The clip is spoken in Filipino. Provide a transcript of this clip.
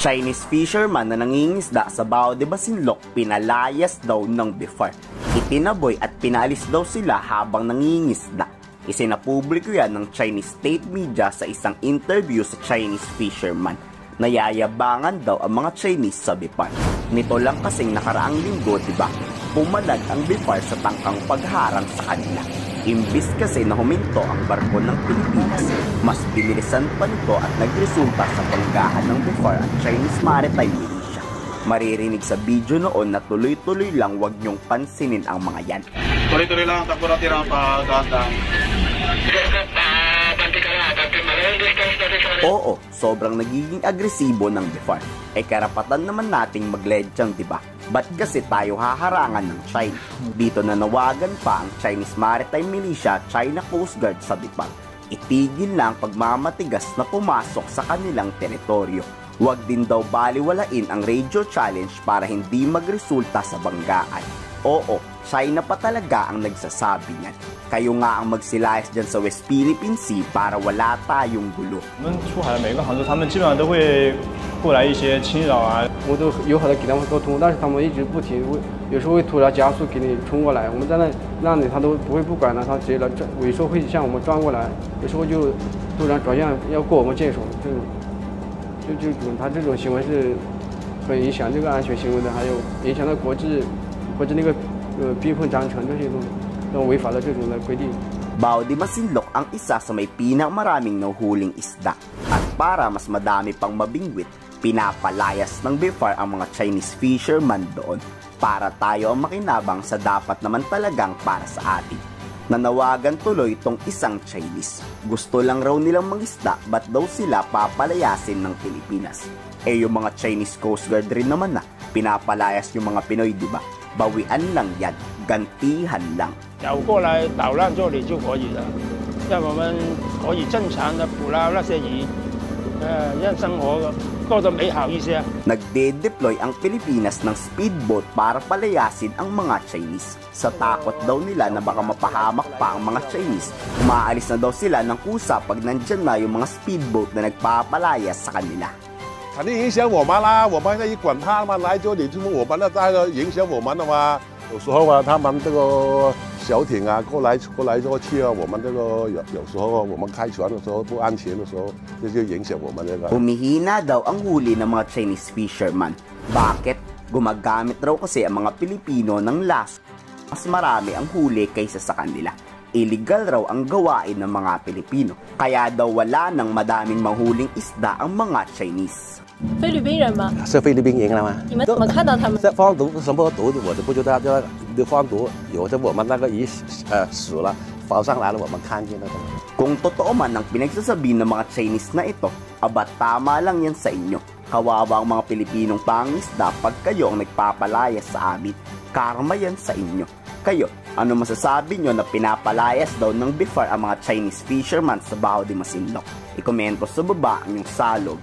Chinese fisherman na nangingisda sa Bao de Masinloc pinalayas daw ng BIFAR. Itinaboy at pinalis daw sila habang nangingisda. Isinapubliko yan ng Chinese state media sa isang interview sa Chinese fisherman. Nayayabangan daw ang mga Chinese sa BIFAR. Nito lang kasing nakaraang linggo, diba? Pumalag ang BIFAR sa tangkang pagharang sa kanila. Imbis kasi na huminto ang barko ng Pilipinas, mas binilisan pa nito at nagresulta sa banggahan ng BIFAR at Chinese Maritime Militia. Maririnig sa video noon na tuloy-tuloy lang, wag niyong pansinin ang mga yan. Tuloy-tuloy lang ang takbo natin ang pagkakang. Oo, sobrang nagiging agresibo ng BIFAR. Karapatan naman nating mag-ledyang, diba? Ba't kasi tayo haharangan ng China? Dito nanawagan pa ang Chinese Maritime Militia, China Coast Guard sa BIFAR. Itigil lang pagmamatigas na pumasok sa kanilang teritoryo. Huwag din daw baliwalain ang radio challenge para hindi magresulta sa banggaan. Oo, China pa talaga ang nagsasabi niyan. Kayo nga ang magsilayas dyan sa West Philippine Sea para wala tayong gulo. 我们出海的每个航次，他们基本上都会过来一些侵扰啊。我都友好的给他们沟通，但是他们一直不停，有时候会突然加速给你冲过来，我们在那里他都不会不管了，他直接来尾数会向我们转过来，有时候就突然转向要过我们舰首，这种他这种行为是很影响这个安全行为的，还有影響到國際那個避風章程這些都違法的這種的規定。Bao de Masinloc ang isa sa may pinakamaraming nahuhuling isda. At para mas madami pang mabingwit, pinapalayas ng BIFAR ang mga Chinese fisherman doon para tayo ang makinabang sa dapat naman talagang para sa atin. Nanawagan tuloy itong isang Chinese. Gusto lang raw nilang mangisda, ba't daw sila papalayasin ng Pilipinas? Yung mga Chinese Coast Guard rin naman na pinapalayas yung mga Pinoy, diba? Bawian lang yan, gantihan lang. 游过来捣乱这里就可以了，让我们可以正常的捕捞那些鱼，让生活过得美好一些。 Nagde-deploy ang Pilipinas ng speedboat para palayasin ang mga Chinese. Sa takot daw nila na baka mapahamak pa ang mga Chinese, umaalis na daw sila ng kusa pag nandyan na yung mga speedboat na nagpapalayas sa kanila. 肯定影响我们啦，我们一管他们来这里，就是我们的这个影响我们的嘛。有时候啊，他们这个小艇啊过来过去啊，我们这个有时候我们开船的时候不安全的时候，这就影响我们这个。 Humihina daw ang huli ng mga Chinese fisherman. Bakit? Gumagamit raw kasi ang mga Pilipino ng lasso. Mas marami ang huli kaysa sa kanila. Illegal raw ang gawain ng mga Pilipino. Kaya daw wala nang madaming mahuling isda ang mga Chinese. 菲律宾人吗？是菲律宾人了吗？你们怎么看到他们？这放毒什么毒我都不知道，这放毒有的我们那个鱼死了，浮上来了我们看见了。 Kung totoo man ang pinagsasabi ng mga Chinese na ito, aba tama lang yan sa inyo. Kawawa ang mga Pilipinong pangisda pag kayo ang nagpapalayas sa amin. Karma yan sa inyo. Kayo, ano masasabi nyo na pinapalayas daw ng BIFAR ang mga Chinese fishermen sa Bao de Masinloc? Ikomento sa baba ang iyong salog.